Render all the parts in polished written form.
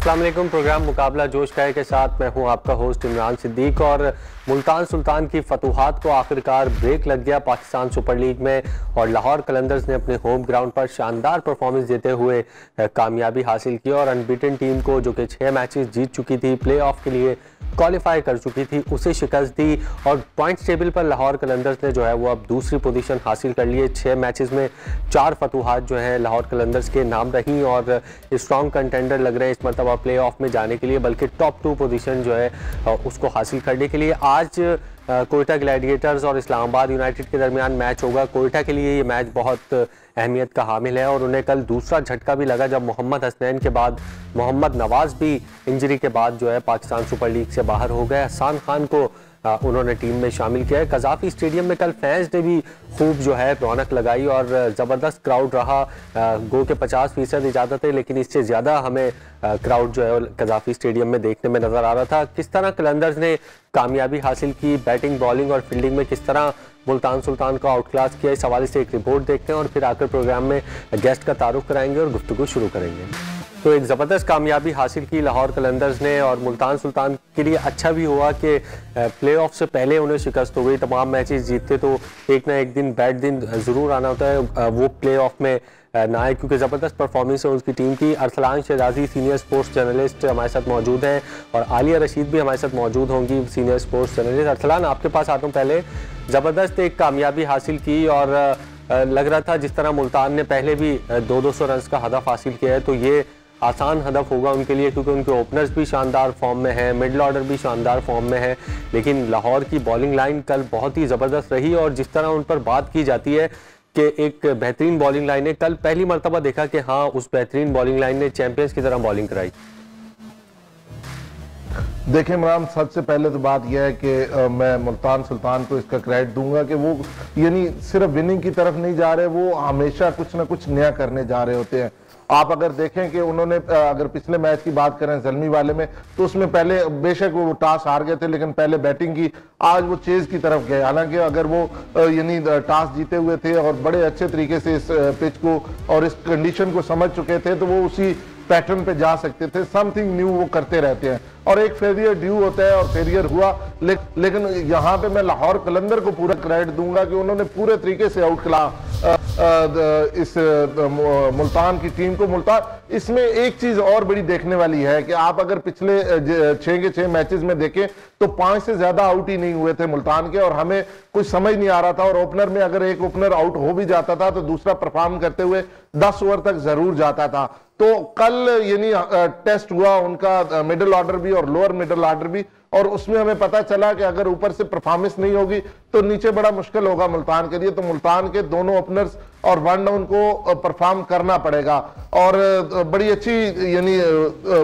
अस्सलाम वालेकुम। प्रोग्राम मुकाबला जोश का है के साथ मैं हूं आपका होस्ट इमरान सिद्दीक। और मुल्तान सुल्तान की फतूहात को आखिरकार ब्रेक लग गया पाकिस्तान सुपर लीग में और लाहौर कलंदर्स ने अपने होम ग्राउंड पर शानदार परफॉर्मेंस देते हुए कामयाबी हासिल की और अनबीटन टीम को जो कि 6 मैचेस जीत चुकी थी, प्ले ऑफ के लिए क्वालिफाई कर चुकी थी, उसे शिकस्त दी। और पॉइंट्स टेबल पर लाहौर कलंदर्स ने जो है वो अब दूसरी पोजीशन हासिल कर ली है। 6 मैचेस में 4 फतूहात जो है लाहौर कलंदर्स के नाम रही और स्ट्रॉन्ग कंटेंडर लग रहे हैं इस मरतबा प्ले ऑफ में जाने के लिए, बल्कि टॉप 2 पोजीशन जो है उसको हासिल करने के लिए। आज कोयटा ग्लैडिएटर्स और इस्लामाबाद यूनाइटेड के दरमियान मैच होगा। कोयटा के लिए ये मैच बहुत अहमियत का हामिल है और उन्हें कल दूसरा झटका भी लगा जब मोहम्मद हसनैन के बाद मोहम्मद नवाज भी इंजरी के बाद जो है पाकिस्तान सुपर लीग से बाहर हो गए। हसन खान को उन्होंने टीम में शामिल किया है। कज़ाफी स्टेडियम में कल फैंस ने भी खूब जो है रौनक लगाई और ज़बरदस्त क्राउड रहा। गो के 50% इजाज़त है, लेकिन इससे ज़्यादा हमें क्राउड जो है कज़ाफी स्टेडियम में देखने में नज़र आ रहा था। किस तरह कलंदर्स ने कामयाबी हासिल की, बैटिंग बॉलिंग और फील्डिंग में किस तरह मुल्तान सुल्तान को आउट क्लास किया, इस हवाले से एक रिपोर्ट देखते हैं और फिर आकर प्रोग्राम में गेस्ट का तारुफ कराएंगे और गुफ्तगू शुरू करेंगे। तो एक ज़बरदस्त कामयाबी हासिल की लाहौर कलंदर्स ने और मुल्तान सुल्तान के लिए अच्छा भी हुआ कि प्ले ऑफ से पहले उन्हें शिकस्त हो गई। तमाम मैचेस जीतते तो एक ना एक दिन बैड दिन ज़रूर आना होता है, वो प्ले ऑफ में ना आए क्योंकि ज़बरदस्त परफॉर्मेंस है उसकी टीम की। अरसलान शहजादी सीनियर स्पोर्ट्स जर्नलिस्ट हमारे साथ मौजूद हैं और आलिया रशीद भी हमारे साथ मौजूद होंगी, सीनियर स्पोर्ट्स जर्नलिस्ट। अरसलान, आपके पास आता हूँ। पहले ज़बरदस्त एक कामयाबी हासिल की और लग रहा था जिस तरह मुल्तान ने पहले भी 200 रन का हदफ हासिल किया है तो ये आसान हदफ होगा उनके लिए क्योंकि उनके ओपनर्स भी शानदार फॉर्म में हैं, मिडल ऑर्डर भी शानदार फॉर्म में है। लेकिन लाहौर की बॉलिंग लाइन कल बहुत ही ज़बरदस्त रही और जिस तरह उन पर बात की जाती है कि एक बेहतरीन बॉलिंग लाइन है, कल पहली मरतबा देखा कि हाँ उस बेहतरीन बॉलिंग लाइन ने चैंपियंस की तरह बॉलिंग कराई। देखिए इमरान, सबसे पहले तो बात यह है कि मैं मुल्तान सुल्तान को इसका क्रेडिट दूंगा कि वो यानी सिर्फ विनिंग की तरफ नहीं जा रहे, वो हमेशा कुछ ना कुछ नया करने जा रहे होते हैं। आप अगर देखें कि उन्होंने अगर पिछले मैच की बात करें ज़ल्मी वाले में तो उसमें पहले बेशक वो टॉस हार गए थे लेकिन पहले बैटिंग की, आज वो चेज की तरफ गए। हालांकि अगर वो यानी टॉस जीते हुए थे और बड़े अच्छे तरीके से इस पिच को और इस कंडीशन को समझ चुके थे तो वो उसी पैटर्न पे जा सकते थे। समथिंग न्यू वो करते रहते हैं और एक फेलियर ड्यू होता है और फेलियर हुआ। लेकिन यहाँ पे मैं लाहौर कलंदर को पूरा क्रेडिट दूंगा कि उन्होंने पूरे तरीके से आउट किया इस मुल्तान की टीम को। मुल्तान इसमें एक चीज और बड़ी देखने वाली है कि आप अगर पिछले 6 के 6 मैचेस में देखें तो 5 से ज्यादा आउट ही नहीं हुए थे मुल्तान के और हमें कुछ समझ नहीं आ रहा था। और ओपनर में अगर एक ओपनर आउट हो भी जाता था तो दूसरा परफॉर्म करते हुए 10 ओवर तक जरूर जाता था। तो कल यानी टेस्ट हुआ उनका मिडिल ऑर्डर भी और लोअर मिडिल ऑर्डर भी, और उसमें हमें पता चला कि अगर ऊपर से परफॉर्मेंस नहीं होगी तो नीचे बड़ा मुश्किल होगा मुल्तान के लिए। तो मुल्तान के दोनों ओपनर्स और वन डाउन को परफॉर्म करना पड़ेगा और बड़ी अच्छी यानी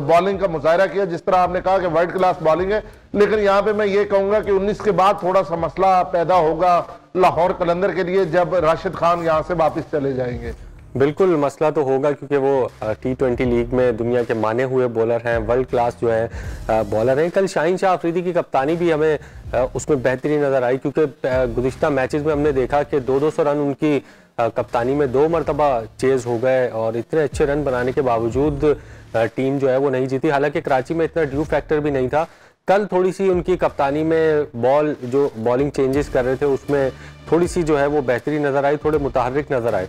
बॉलिंग का मुजाहरा किया। जिस तरह आपने कहा कि वर्ल्ड क्लास बॉलिंग है, लेकिन यहाँ पे मैं ये कहूंगा कि 19 के बाद थोड़ा सा मसला पैदा होगा लाहौर कलंदर के लिए जब राशिद खान यहाँ से वापस चले जाएंगे। बिल्कुल मसला तो होगा क्योंकि वो T20 लीग में दुनिया के माने हुए बॉलर हैं, वर्ल्ड क्लास जो है बॉलर हैं। कल शाहीन शाह अफरीदी की कप्तानी भी हमें उसमें बेहतरीन नज़र आई क्योंकि गुज़िश्ता मैचेस में हमने देखा कि 200 रन उनकी कप्तानी में 2 मरतबा चेज़ हो गए और इतने अच्छे रन बनाने के बावजूद टीम जो है वो नहीं जीती। हालांकि कराची में इतना ड्यू फैक्टर भी नहीं था। कल थोड़ी सी उनकी कप्तानी में बॉलिंग चेंजेस कर रहे थे उसमें थोड़ी सी जो है वो बेहतरीन नज़र आई, थोड़े मुतहर्रिक नज़र आए।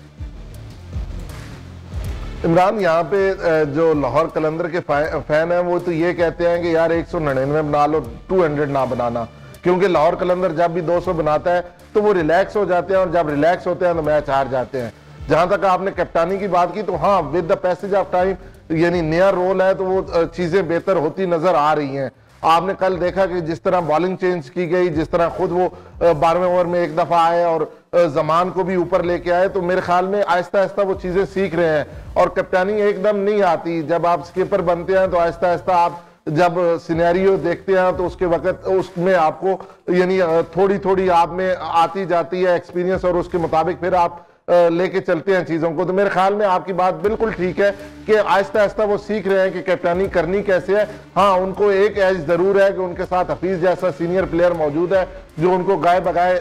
इमरान, यहाँ पे जो लाहौर कलंदर के फैन हैं वो तो ये कहते हैं कि यार 199 बना लो, 200 ना बनाना, क्योंकि लाहौर कलंदर जब भी 200 बनाता है तो वो रिलैक्स हो जाते हैं और जब रिलैक्स होते हैं तो मैच हार जाते हैं। जहां तक आपने कप्तानी की बात की तो हाँ, with the passage of time यानी नया रोल है तो वो चीजें बेहतर होती नजर आ रही हैं। आपने कल देखा कि जिस तरह बॉलिंग चेंज की गई, जिस तरह खुद वो 12वें ओवर में एक दफा आए और जमान को भी ऊपर लेके आए, तो मेरे ख्याल में आहिस्ता आहिस्ता वो चीजें सीख रहे हैं। और कप्तानी एकदम नहीं आती, जब आप स्कीपर बनते हैं तो आहिस्ता आहिस्ता आप जब सिनेरियो देखते हैं तो उसके वक्त उसमें आपको यानी थोड़ी थोड़ी आप में आती जाती है एक्सपीरियंस और उसके मुताबिक फिर आप लेके चलते हैं चीजों को। तो मेरे ख्याल में आपकी बात बिल्कुल ठीक है कि आहिस्ता आहिस्ता वो सीख रहे हैं कि कैप्टनी करनी कैसे है। हाँ, उनको एक एज जरूर है कि उनके साथ हफीज जैसा सीनियर प्लेयर मौजूद है जो उनको गाय बगाए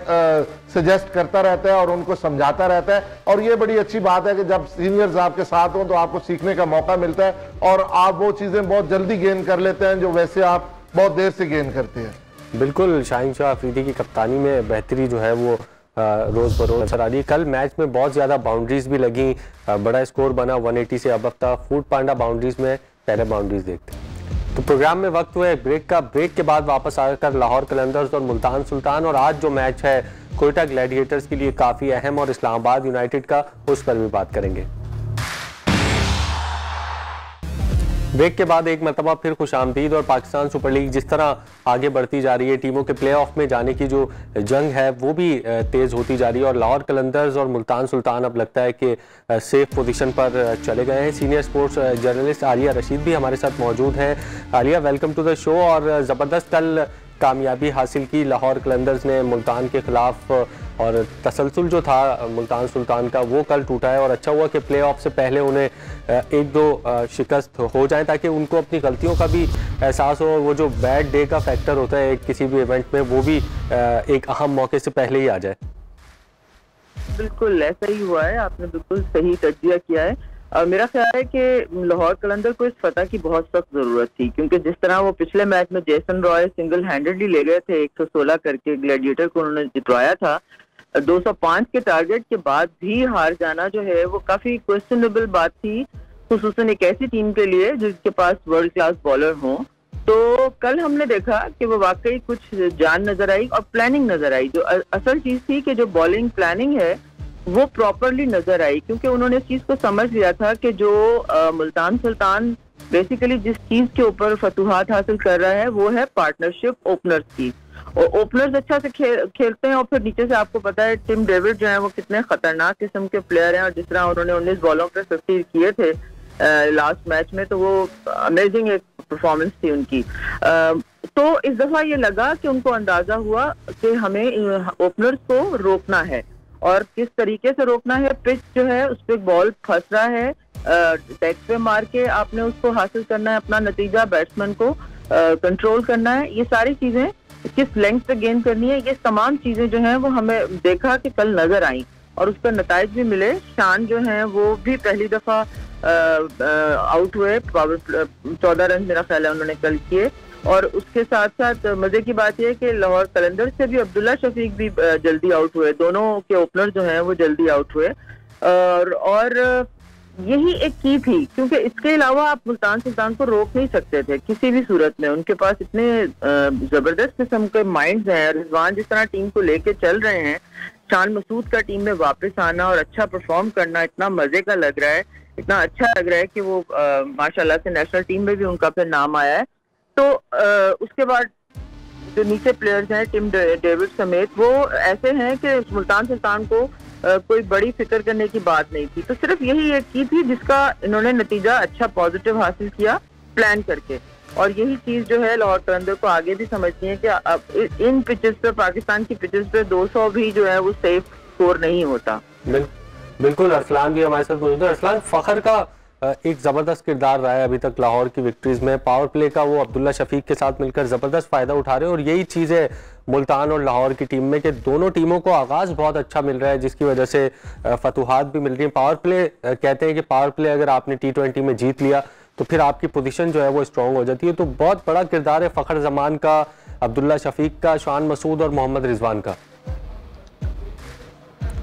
सजेस्ट करता रहता है और उनको समझाता रहता है। और ये बड़ी अच्छी बात है कि जब सीनियर्स आपके साथ हों तो आपको सीखने का मौका मिलता है और आप वो चीजें बहुत जल्दी गेन कर लेते हैं जो वैसे आप बहुत देर से गेन करते हैं। बिल्कुल, शाहीन शाह अफरीदी की कप्तानी में बेहतरी जो है वो रोज बरोज नजर आ रही है। कल मैच में बहुत ज्यादा बाउंड्रीज भी लगी, बड़ा स्कोर बना, 180 से अबव था। फूड पांडा बाउंड्रीज में पहले बाउंड्रीज देखते हैं। तो प्रोग्राम में वक्त हुआ है ब्रेक का। ब्रेक के बाद वापस आकर लाहौर कलंदर्स और मुल्तान सुल्तान, और आज जो मैच है कोयटा ग्लैडिएटर्स के लिए काफी अहम, और इस्लामाबाद यूनाइटेड का, उस पर भी बात करेंगे। ब्रेक के बाद एक मरतबा फिर खुशामदीद। और पाकिस्तान सुपर लीग जिस तरह आगे बढ़ती जा रही है, टीमों के प्ले ऑफ में जाने की जो जंग है वो भी तेज़ होती जा रही है, और लाहौर कलंदर्स और मुल्तान सुल्तान अब लगता है कि सेफ पोजीशन पर चले गए हैं। Senior sports journalist Aliya Rashid भी हमारे साथ मौजूद हैं। Aliya, welcome to the show. और ज़बरदस्त कल कामयाबी हासिल की लाहौर कलंदर्स ने मुल्तान के खिलाफ, और तसलसल जो था मुल्तान सुल्तान का वो कल टूटा है। और अच्छा हुआ कि प्ले ऑफ से पहले उन्हें एक दो शिकस्त हो जाए ताकि उनको अपनी गलतियों का भी एहसास हो, और वो जो बैड डे का फैक्टर होता है किसी भी इवेंट में, वो भी एक अहम मौके से पहले ही आ जाए। बिल्कुल ऐसा ही हुआ है, आपने बिल्कुल सही तजज़िया किया है। मेरा ख्याल है कि लाहौर कलंदर को इस फतह की बहुत सख्त जरूरत थी, क्योंकि जिस तरह वो पिछले मैच में जेसन रॉय सिंगल हैंडेडली ले गए थे, 116 करके ग्लैडिएटर को उन्होंने जितवाया था। 205 के टारगेट के बाद भी हार जाना जो है वो काफी क्वेश्चनेबल बात थी, खुसूसन एक ऐसी टीम के लिए जिसके पास वर्ल्ड क्लास बॉलर हों। तो कल हमने देखा कि वो वाकई कुछ जान नजर आई और प्लानिंग नजर आई। जो असल चीज थी कि जो बॉलिंग प्लानिंग है वो प्रॉपरली नजर आई, क्योंकि उन्होंने इस चीज को समझ लिया था कि जो मुल्तान सुल्तान बेसिकली जिस चीज के ऊपर फतूहात हासिल कर रहा है वो है पार्टनरशिप ओपनर्स की। और ओपनर्स अच्छा से खेलते हैं, और फिर नीचे से आपको पता है टिम डेविड जो है वो कितने खतरनाक किस्म के प्लेयर हैं, और जिस तरह उन्होंने 19 बॉलों पे 50 किए थे लास्ट मैच में, तो वो अमेजिंग एक परफॉर्मेंस थी उनकी। तो इस दफा ये लगा कि उनको अंदाजा हुआ कि हमें ओपनर्स को रोकना है, और किस तरीके से रोकना है। पिच जो है उस पर बॉल फंस रहा है, डेक पे मार के आपने उसको हासिल करना है अपना नतीजा, बैट्समैन को कंट्रोल करना है, ये सारी चीजें किस लेंथ पे गेंद करनी है, ये तमाम चीजें जो हैं वो हमें देखा कि कल नजर आई, और उस पर नताइज भी मिले। शान जो है वो भी पहली दफा आउट हुए, 14 रन मेरा ख्याल है उन्होंने कल किए। और उसके साथ साथ मजे की बात यह है कि लाहौर कलंदर्स से भी अब्दुल्ला शफीक भी जल्दी आउट हुए, दोनों के ओपनर जो हैं वो जल्दी आउट हुए। और यही एक की थी, क्योंकि इसके अलावा आप मुल्तान सुल्तान को रोक नहीं सकते थे किसी भी सूरत में। उनके पास इतने जबरदस्त किस्म के माइंड्स हैं, रिजवान जिस तरह टीम को लेके चल रहे हैं, शान मसूद का टीम में वापस आना और अच्छा परफॉर्म करना इतना मजे का लग रहा है, इतना अच्छा लग रहा है कि वो माशाल्लाह से नेशनल टीम में भी उनका फिर नाम आया है। तो उसके बाद जो नीचे प्लेयर्स हैं टिम डेविड समेत, वो ऐसे हैं कि मुल्तान सुल्तान को कोई बड़ी फिक्र करने की बात नहीं थी। तो सिर्फ यही एक की थी जिसका इन्होंने नतीजा अच्छा पॉजिटिव हासिल किया प्लान करके, और यही चीज जो है लाहौर कलंदर को आगे भी समझनी है कि अब इन पिचेस पे, पाकिस्तान की पिचेस पे 200 भी जो है वो सेफ स्कोर नहीं होता। बिल्कुल, अरसलान भी हमारे साथ मौजूद है। अरसलान, फखर का एक जबरदस्त किरदार रहा है अभी तक लाहौर की विक्ट्रीज में, पावर प्ले का वो अब्दुल्ला शफीक के साथ मिलकर जबरदस्त फायदा उठा रहे हैं, और यही चीज है मुल्तान और लाहौर की टीम में कि दोनों टीमों को आगाज बहुत अच्छा मिल रहा है, जिसकी वजह से फतूहात भी मिल रही है। पावर प्ले कहते हैं कि पावर प्ले अगर आपने T20 में जीत लिया तो फिर आपकी पोजीशन जो है वो स्ट्रॉन्ग हो जाती है। तो बहुत बड़ा किरदार है फखर जमान का, अब्दुल्ला शफीक का, शान मसूद और मोहम्मद रिजवान का।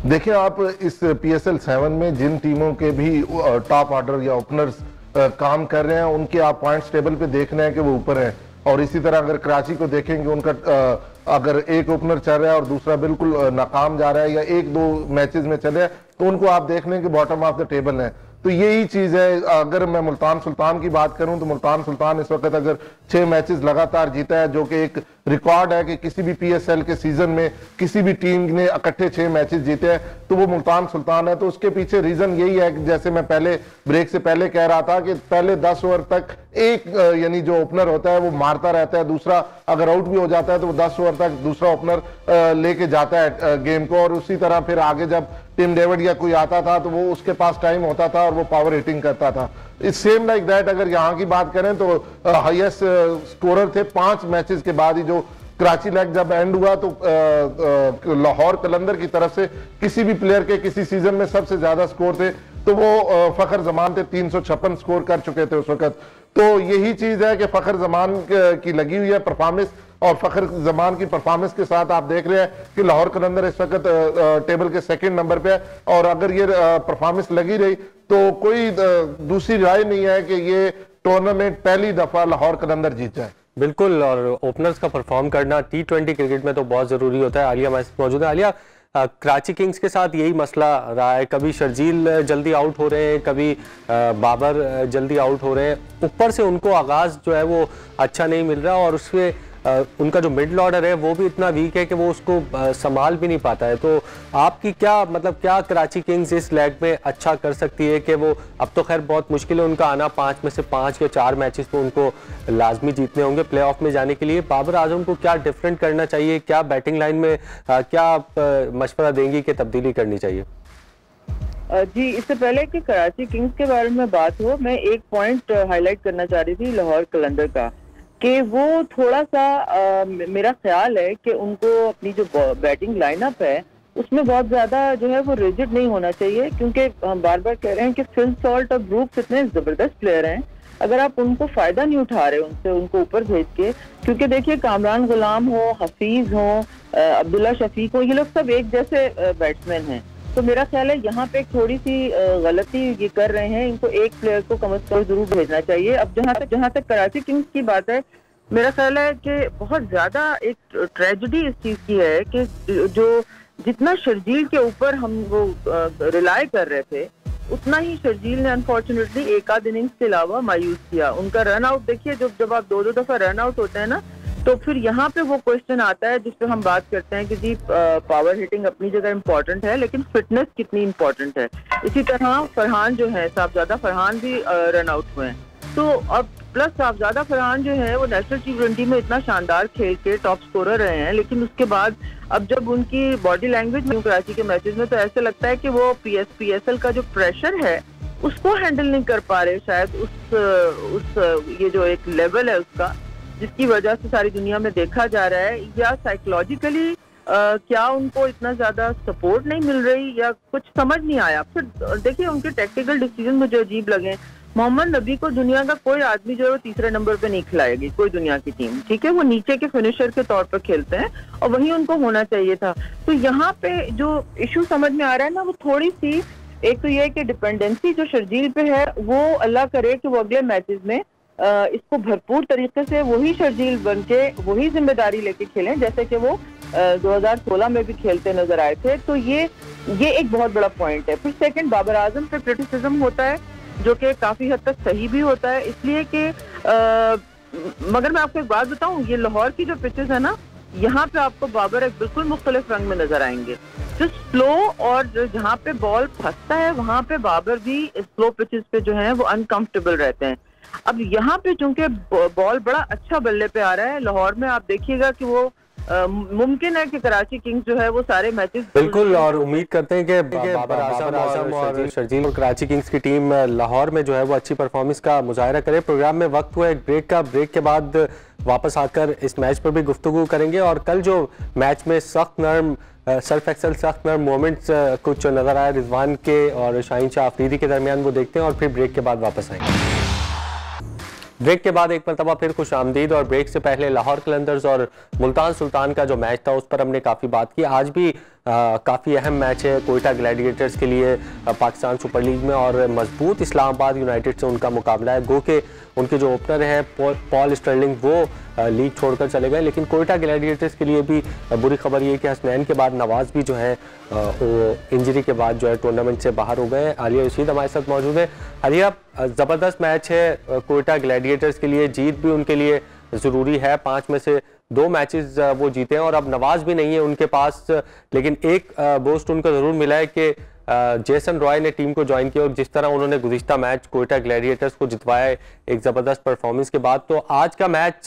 देखिए, आप इस PSL 7 में जिन टीमों के भी टॉप ऑर्डर या ओपनर्स काम कर रहे हैं, उनके आप पॉइंट्स टेबल पे देख रहे हैं कि वो ऊपर हैं। और इसी तरह अगर कराची को देखेंगे, उनका अगर एक ओपनर चल रहा है और दूसरा बिल्कुल नाकाम जा रहा है या एक दो मैचेस में चल रहा है, तो उनको आप देख लें कि बॉटम ऑफ द टेबल है। तो यही चीज है। अगर मैं मुल्तान सुल्तान की बात करूं तो मुल्तान सुल्तान इस वक्त अगर 6 मैचेस लगातार जीता है, जो कि एक रिकॉर्ड है कि किसी भी PSL के सीजन में किसी भी टीम ने इकट्ठे 6 मैचेस जीते हैं, तो वो मुल्तान सुल्तान है। तो उसके पीछे रीजन यही है कि जैसे मैं पहले ब्रेक से पहले कह रहा था कि पहले 10 ओवर तक एक यानी जो ओपनर होता है वो मारता रहता है, दूसरा अगर आउट भी हो जाता है तो वो 10 ओवर तक दूसरा ओपनर लेके जाता है गेम को, और उसी तरह फिर आगे जब टिम डेविड या कोई आता था तो वो उसके पास टाइम होता था और वो पावर हिटिंग करता था। इट्स सेम लाइक दैट अगर यहाँ की बात करें तो हाईएस्ट स्कोरर थे 5 मैचेस के बाद ही जो कराची लेग जब एंड हुआ तो लाहौर कलंदर की तरफ से किसी भी प्लेयर के किसी सीजन में सबसे ज्यादा स्कोर थे तो वो फखर जमान थे, 356 स्कोर कर चुके थे उस वक्त। तो यही चीज है कि फखर जमान की लगी हुई है परफॉर्मेंस, और फखर जमान की परफॉर्मेंस के साथ आप देख रहे हैं कि लाहौर कलंदर इस वक्त टेबल के 2nd नंबर पे है, और अगर ये परफॉर्मेंस लगी रही तो कोई दूसरी राय नहीं है कि ये टूर्नामेंट पहली दफा लाहौर कलंदर जीत जाए। बिल्कुल, और ओपनर्स का परफॉर्म करना T20 क्रिकेट में तो बहुत जरूरी होता है। आलिया हमारे साथ मौजूद है। आलिया, कराची किंग्स के साथ यही मसला रहा है, कभी शर्जील जल्दी आउट हो रहे हैं, कभी बाबर जल्दी आउट हो रहे हैं, ऊपर से उनको आगाज जो है वो अच्छा नहीं मिल रहा, और उसमें उनका जो मिडल ऑर्डर है वो भी इतना वीक है कि वो उसको संभाल भी नहीं पाता है। तो आपकी क्या कराची किंग्स इस लेग में अच्छा कर सकती है कि वो, अब तो खैर बहुत मुश्किल है उनका आना, 5 में से 5 या 4 मैचेस तो उनको लाजमी जीतने होंगे प्लेऑफ में जाने के लिए। बाबर आजम को क्या डिफरेंट करना चाहिए, क्या बैटिंग लाइन में क्या मशवरा देंगी कि तब्दीली करनी चाहिए? जी, इससे पहले कि कराची किंग्स के बारे में बात हो, मैं एक पॉइंट हाईलाइट करना चाह रही थी लाहौर कलंदर का, कि वो थोड़ा सा मेरा ख्याल है कि उनको अपनी जो बैटिंग लाइनअप है उसमें बहुत ज्यादा जो है वो रिजिड नहीं होना चाहिए, क्योंकि हम बार बार कह रहे हैं कि फिल सॉल्ट और ब्रूक्स इतने जबरदस्त प्लेयर हैं, अगर आप उनको फायदा नहीं उठा रहे उनसे, उनको ऊपर भेज के, क्योंकि देखिए कामरान गुलाम हो, हफीज हो, अब्दुल्ला शफीक हो, ये लोग सब एक जैसे बैट्समैन हैं। तो मेरा ख्याल है यहाँ पे थोड़ी सी गलती ये कर रहे हैं, इनको एक प्लेयर को कम से कम जरूर भेजना चाहिए। अब जहाँ तक कराची किंग्स की बात है, मेरा ख्याल है कि बहुत ज्यादा एक ट्रेजेडी इस चीज की है कि जो जितना शर्जील के ऊपर हम वो रिलाय कर रहे थे, उतना ही शर्जील ने अनफॉर्चुनेटली एक आध इनिंग्स के अलावा मायूस किया। उनका रन आउट देखिए, जब आप 2-2 दफा रन आउट होते हैं ना, तो फिर यहाँ पे वो क्वेश्चन आता है जिस पे हम बात करते हैं कि जी पावर हिटिंग अपनी जगह इम्पोर्टेंट है, लेकिन फिटनेस कितनी इम्पोर्टेंट है। इसी तरह फरहान जो है, साहबजादा फरहान भी रन आउट हुए हैं, तो अब प्लस साहबजादा फरहान जो है वो नेशनल T20 में इतना शानदार खेल के टॉप स्कोरर रहे हैं, लेकिन उसके बाद अब जब उनकी बॉडी लैंग्वेज में कराची के मैचेस में, तो ऐसे लगता है कि वो PSL का जो प्रेशर है उसको हैंडल नहीं कर पा रहे, शायद उस ये जो एक लेवल है उसका, जिसकी वजह से सारी दुनिया में देखा जा रहा है, या साइकोलॉजिकली क्या उनको इतना ज्यादा सपोर्ट नहीं मिल रही, या कुछ समझ नहीं आया। फिर देखिए उनके टेक्निकल डिसीजन मुझे अजीब लगे। मोहम्मद नबी को दुनिया का कोई आदमी जो है वो तीसरे नंबर पे नहीं खिलाएगी, कोई दुनिया की टीम, ठीक है, वो नीचे के फिनिशर के तौर पर खेलते हैं, और वही उनको होना चाहिए था। तो यहाँ पे जो इशू समझ में आ रहा है ना, वो थोड़ी सी, एक तो ये है कि डिपेंडेंसी जो शर्जील पे है, वो अल्लाह करे कि वो अगले मैचेस में इसको भरपूर तरीके से वही शर्जील बन के वही जिम्मेदारी लेके खेलें जैसे कि वो 2016 में भी खेलते नजर आए थे। तो ये एक बहुत बड़ा पॉइंट है। फिर सेकंड, बाबर आजम पे क्रिटिसिज्म होता है जो कि काफी हद तक सही भी होता है, इसलिए कि मगर मैं आपको एक बात बताऊं, ये लाहौर की जो पिचेस है ना, यहाँ पे आपको बाबर एक बिल्कुल मुख्तलिफ रंग में नजर आएंगे। जो स्लो और जहाँ पे बॉल फंसता है वहां पे बाबर भी स्लो पिचेस पे जो है वो अनकंफर्टेबल रहते हैं। अब यहाँ पे चूंकि बॉल बड़ा अच्छा बल्ले पे आ रहा है लाहौर में, आप देखिएगा कि वो मुमकिन है कि कराची किंग्स जो है वो सारे मैचेस बिल्कुल, और उम्मीद करते हैं कि बाबर आजम और शर्जील और कराची किंग्स की टीम लाहौर में जो है वो अच्छी परफॉर्मेंस का मुजाहरा करे। प्रोग्राम में वक्त हुआ एक ब्रेक का, ब्रेक के बाद वापस आकर इस मैच पर भी गुफ्तगू करेंगे, और कल जो मैच में सख्त नर्म सर्फ एक्सल सख्त नर्म मोमेंट्स कुछ नजर आए रिजवान के और शाहीन शाह अफरीदी के दरमियान, वो देखते हैं और फिर ब्रेक के बाद वापस आएंगे। ब्रेक के बाद एक मरतबा फिर खुश आमदीद। और ब्रेक से पहले लाहौर कलंदर्स और मुल्तान सुल्तान का जो मैच था उस पर हमने काफ़ी बात की। आज भी काफ़ी अहम मैच है कोयटा ग्लैडिएटर्स के लिए पाकिस्तान सुपर लीग में, और मजबूत इस्लामाबाद यूनाइटेड से उनका मुकाबला है। गो के उनके जो ओपनर हैं पॉल स्टर्लिंग वो लीग छोड़कर चले गए, लेकिन कोयटा ग्लैडिएटर्स के लिए भी बुरी खबर ये कि हसनैन के बाद नवाज भी जो है वो इंजरी के बाद जो है टूर्नामेंट से बाहर हो गए। आलिया रशीद हमारे साथ मौजूद है। आलिया, ज़बरदस्त मैच है कोयटा ग्लैडिएटर्स के लिए, जीत भी उनके लिए ज़रूरी है। 5 में से 2 मैचेस वो जीते हैं, और अब नवाज भी नहीं है उनके पास, लेकिन एक बूस्ट उनको ज़रूर मिला है कि जेसन रॉय ने टीम को ज्वाइन किया, और जिस तरह उन्होंने गुज़िश्ता मैच कोयटा ग्लैडिएटर्स को जितवाया एक ज़बरदस्त परफॉर्मेंस के बाद। तो आज का मैच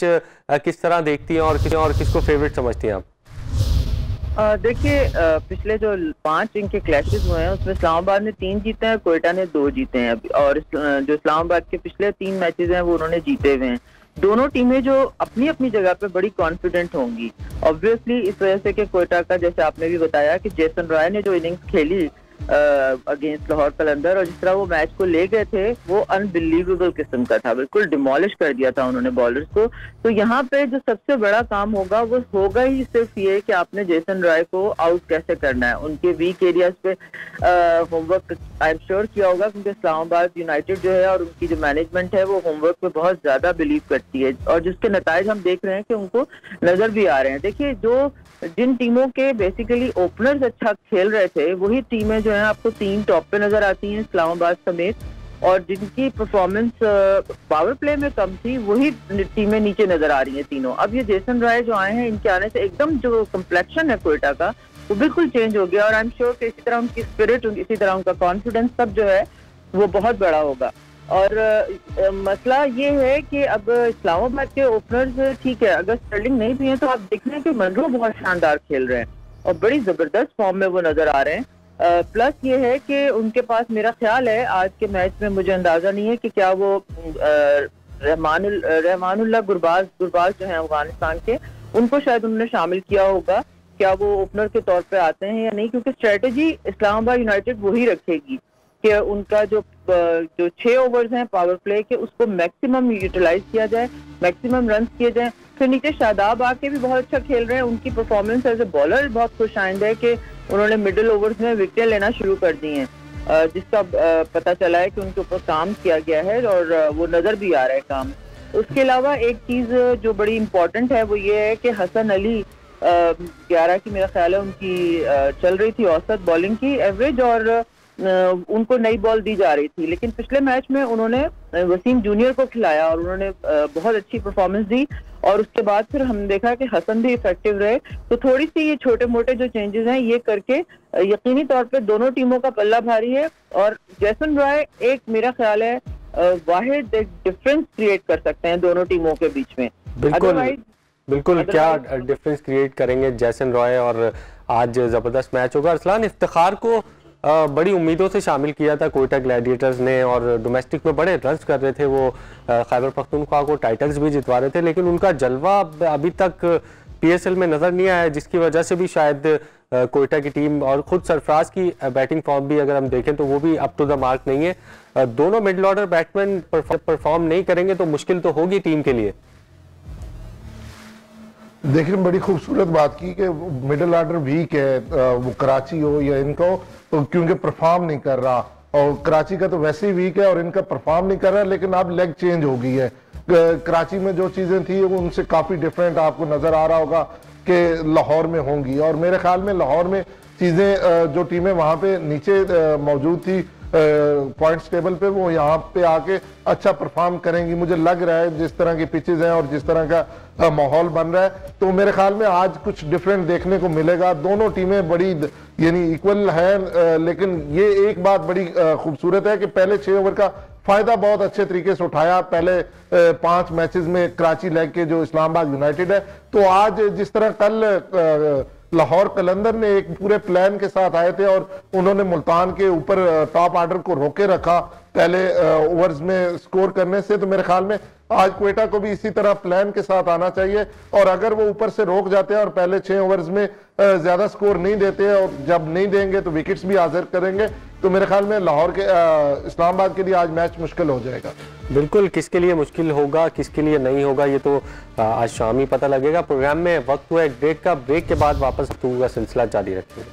किस तरह देखती हैं और किसको फेवरेट समझती हैं आप? देखिए, पिछले जो 5 इनके क्लैशेस हुए हैं उसमें इस्लामाबाद ने 3 जीते हैं, कोयटा ने 2 जीते हैं अभी। और जो इस्लामाबाद के पिछले 3 मैचेस हैं वो उन्होंने जीते हुए हैं। दोनों टीमें जो अपनी अपनी जगह पे बड़ी कॉन्फिडेंट होंगी ऑब्वियसली, इस वजह से कि कोयटा का, जैसे आपने भी बताया कि जेसन रॉय ने जो इनिंग्स खेली अगेंस्ट लाहौर कलंदर और जिस तरह वो मैच को ले गए थे वो अनबिलीवेबल किस्म का था, बिल्कुल डिमोलिश कर दिया था उन्होंने बॉलर्स को। तो यहाँ पे जो सबसे बड़ा काम होगा वो होगा ही सिर्फ ये कि आपने जेसन रॉय को आउट कैसे करना है। उनके वीक एरियाज पे होमवर्क आई एम श्योर किया होगा, क्योंकि इस्लामाबाद यूनाइटेड जो है और उनकी जो मैनेजमेंट है वो होमवर्क पे बहुत ज्यादा बिलीव करती है और जिसके नतायज हम देख रहे हैं कि उनको नजर भी आ रहे हैं। देखिए, जिन टीमों के बेसिकली ओपनर्स अच्छा खेल रहे थे वही टीमें जो है आपको 3 टॉप पे नजर आती हैं इस्लामाबाद समेत, और जिनकी परफॉर्मेंस पावर प्ले में कम थी वही टीमें नीचे नजर आ रही हैं तीनों। अब ये जेसन रॉय जो आए हैं, इनके आने से एकदम जो कम्प्लेक्शन है कोयटा का वो बिल्कुल चेंज हो गया और आई एम श्योर कि इसी तरह उनकी स्पिरिट, इसी तरह उनका कॉन्फिडेंस सब जो है वो बहुत बड़ा होगा। और मसला ये है कि अब इस्लामाबाद के ओपनर्स ठीक है, अगर स्टर्लिंग नहीं भी है तो आप देख रहे हैं कि मनरो बहुत शानदार खेल रहे हैं और बड़ी जबरदस्त फॉर्म में वो नजर आ रहे हैं। प्लस ये है कि उनके पास, मेरा ख्याल है आज के मैच में, मुझे अंदाजा नहीं है कि क्या वो रहमानुल्लाह गुरबाज जो है अफगानिस्तान के, उनको शायद उन्होंने शामिल किया होगा, क्या वो ओपनर के तौर पे आते हैं या नहीं, क्योंकि स्ट्रेटेजी इस्लामाबाद यूनाइटेड वही रखेगी कि उनका जो 6 ओवर्स हैं पावर प्ले के उसको मैक्सिमम यूटिलाइज किया जाए, मैक्सिमम रन किए जाए। फिर नीचे शादाब आके भी बहुत अच्छा खेल रहे हैं, उनकी परफॉर्मेंस एज ए बॉलर बहुत खुशाइंद है कि उन्होंने मिडिल ओवर्स में विकेटें लेना शुरू कर दी हैं, जिसका पता चला है कि उनके ऊपर काम किया गया है और वो नजर भी आ रहा है काम। उसके अलावा एक चीज जो बड़ी इंपॉर्टेंट है वो ये है कि हसन अली 11 की मेरा ख्याल है उनकी चल रही थी औसत बॉलिंग की एवरेज और उनको नई बॉल दी जा रही थी, लेकिन पिछले मैच में उन्होंने वसीम जूनियर को खिलाया और उन्होंने बहुत अच्छी परफॉर्मेंस दी और उसके बाद फिर हमने देखा कि हसन भी इफेक्टिव रहे। तो थोड़ी सी ये छोटे मोटे जो चेंजेस हैं ये करके यकीनी तौर पे दोनों टीमों का पल्ला भारी है और जेसन रॉय एक मेरा ख्याल है वाहिद एक डिफरेंस क्रिएट कर सकते हैं दोनों टीमों के बीच में। बिल्कुल क्या डिफरेंस क्रिएट करेंगे जेसन रॉय, और आज जबरदस्त मैच होगा। अरसलान, इफ्तिखार को बड़ी उम्मीदों से शामिल किया था कोयटा ग्लैडिएटर्स ने और डोमेस्टिक में बड़े रन्स कर रहे थे, वो खैबर पख्तूनख्वा को टाइटल्स भी जितवा रहे थे, लेकिन उनका जलवा अभी तक पीएसएल में नजर नहीं आया, जिसकी वजह से भी शायद कोयटा की टीम और खुद सरफराज की बैटिंग फॉर्म भी अगर हम देखें तो वो भी अप टू द मार्क नहीं है। दोनों मिडिल ऑर्डर बैट्समैन परफॉर्म नहीं करेंगे तो मुश्किल तो होगी टीम के लिए। देखिए, बड़ी खूबसूरत बात की कि मिडिल ऑर्डर वीक है, वो कराची हो या इनका हो, तो क्योंकि परफॉर्म नहीं कर रहा, और कराची का तो वैसे ही वीक है और इनका परफॉर्म नहीं कर रहा, लेकिन अब लेग चेंज हो गई है। कराची में जो चीजें थी वो उनसे काफी डिफरेंट आपको नजर आ रहा होगा कि लाहौर में होंगी, और मेरे ख्याल में लाहौर में चीजें जो टीमें वहां पे नीचे मौजूद थी पॉइंट्स टेबल पे, वो यहाँ पे आके अच्छा परफॉर्म करेंगी। मुझे लग रहा है जिस तरह की पिचेज हैं और जिस तरह का माहौल बन रहा है, तो मेरे ख्याल में आज कुछ डिफरेंट देखने को मिलेगा। दोनों टीमें बड़ी यानी इक्वल है, लेकिन ये एक बात बड़ी खूबसूरत है कि पहले 6 ओवर का फायदा बहुत अच्छे तरीके से उठाया पहले 5 मैचेस में कराची लेग के जो इस्लामाबाद यूनाइटेड है। तो आज जिस तरह कल लाहौर कलंदर ने एक पूरे प्लान के साथ आए थे और उन्होंने मुल्तान के ऊपर टॉप ऑर्डर को रोके रखा पहले ओवर्स में स्कोर करने से, तो मेरे ख्याल में आज कोयटा को भी इसी तरह प्लान के साथ आना चाहिए, और अगर वो ऊपर से रोक जाते हैं और पहले 6 ओवर्स में ज्यादा स्कोर नहीं देते हैं, और जब नहीं देंगे तो विकेट्स भी हाजिर करेंगे, तो मेरे ख्याल में लाहौर के इस्लामाबाद के लिए आज मैच मुश्किल हो जाएगा। बिल्कुल, किसके लिए मुश्किल होगा किसके लिए नहीं होगा ये तो आज शाम ही पता लगेगा। प्रोग्राम में वक्त हुआ एक ब्रेक का, ब्रेक के बाद वापस गुफ्तगू का सिलसिला जारी रखेंगे।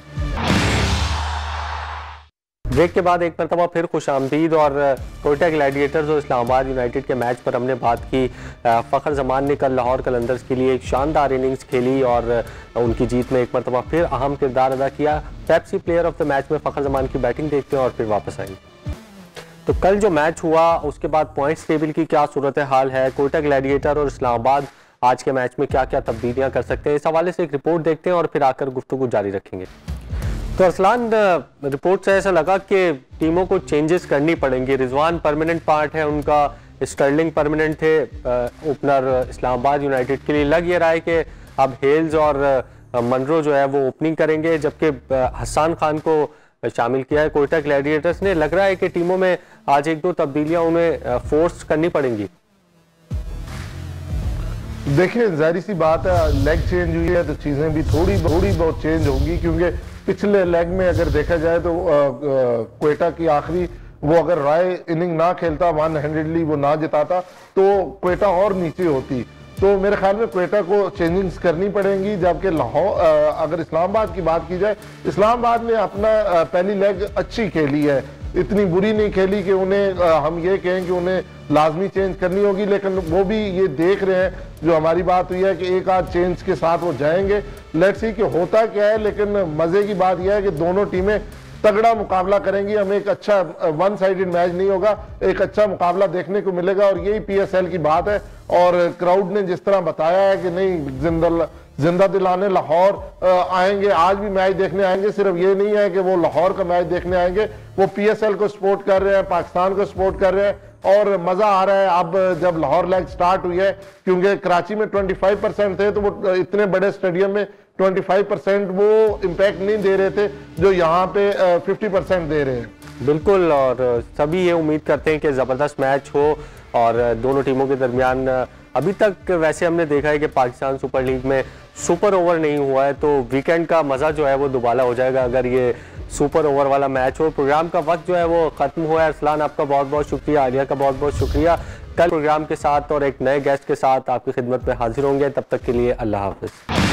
ब्रेक के बाद एक मरतबा फिर खुशामदीद, और कोयटा ग्लैडिएटर्स और इस्लामाबाद यूनाइटेड के मैच पर हमने बात की। फ़खर जमान ने कल लाहौर कलंदर्स के लिए एक शानदार इनिंग्स खेली और उनकी जीत में एक मरतबा फिर अहम किरदार अदा किया। Pepsi player of the match में फ़खर जमान की बैटिंग देखते हैं और फिर वापस आएंगे। तो कल जो मैच हुआ उसके बाद पॉइंट्स टेबल की क्या सूरत हाल है, कोयटा ग्लैडिएटर और इस्लामाबाद आज के मैच में क्या क्या तब्दीलियाँ कर सकते हैं, इस हवाले से एक रिपोर्ट देखते हैं और फिर आकर गुफ्तगू जारी रखेंगे। तो अरसलान, रिपोर्ट से ऐसा लगा कि टीमों को चेंजेस करनी पड़ेंगी। रिजवान परमानेंट पार्ट है उनका, स्टर्लिंग परमानेंट थे ओपनर इस्लामाबाद यूनाइटेड के लिए। लग ये रहा है कि अब हेल्स और मनरो जो है वो ओपनिंग करेंगे, जबकि हसन खान को शामिल किया है कोयटा ग्लैडिएटर्स ने। लग रहा है कि टीमों में आज एक दो तब्दीलियां उन्हें फोर्स करनी पड़ेंगी। देखिए जाहिर सी बात है, लेग चेंज हुई है तो चीजें भी थोड़ी बहुत चेंज होंगी, क्योंकि पिछले लेग में अगर देखा जाए तो कोयटा की आखिरी वो अगर राय इनिंग ना खेलता, वन हैंडेडली वो ना जिताता, तो कोयटा और नीचे होती। तो मेरे ख्याल में कोयटा को चेंजिंग्स करनी पड़ेंगी। जबकि लाहौर, अगर इस्लामाबाद की बात की जाए, इस्लामाबाद ने अपना पहली लेग अच्छी खेली है, इतनी बुरी नहीं खेली कि उन्हें हम ये कहें कि उन्हें लाजमी चेंज करनी होगी, लेकिन वो भी ये देख रहे हैं, जो हमारी बात हुई है कि एक आध चेंज के साथ वो जाएंगे। लेट्स सी कि होता क्या है, लेकिन मजे की बात यह है कि दोनों टीमें तगड़ा मुकाबला करेंगी। हमें एक अच्छा वन साइडेड मैच नहीं होगा, एक अच्छा मुकाबला देखने को मिलेगा, और यही PSL की बात है। और क्राउड ने जिस तरह बताया है कि नहीं, जिंदा दिलाने लाहौर आएंगे, आज भी मैच देखने आएंगे। सिर्फ ये नहीं है कि वो लाहौर का मैच देखने आएंगे, वो PSL को सपोर्ट कर रहे हैं, पाकिस्तान को सपोर्ट कर रहे हैं, और मजा आ रहा है। अब जब लाहौर लेग स्टार्ट हुई है, क्योंकि कराची में 25% थे, तो वो इतने बड़े स्टेडियम में 25% वो इम्पैक्ट नहीं दे रहे थे जो यहाँ पे 50% दे रहे हैं। बिल्कुल, और सभी ये उम्मीद करते हैं कि ज़बरदस्त मैच हो और दोनों टीमों के दरमियान। अभी तक वैसे हमने देखा है कि पाकिस्तान सुपर लीग में सुपर ओवर नहीं हुआ है, तो वीकेंड का मज़ा जो है वो दुबाला हो जाएगा अगर ये सुपर ओवर वाला मैच हो। प्रोग्राम का वक्त जो है वो ख़त्म हुआ है। अरसलान, आपका बहुत बहुत शुक्रिया, आलिया का बहुत बहुत शुक्रिया। कल प्रोग्राम के साथ और एक नए गेस्ट के साथ आपकी खिदमत में हाजिर होंगे, तब तक के लिए अल्लाह हाफ़िज़।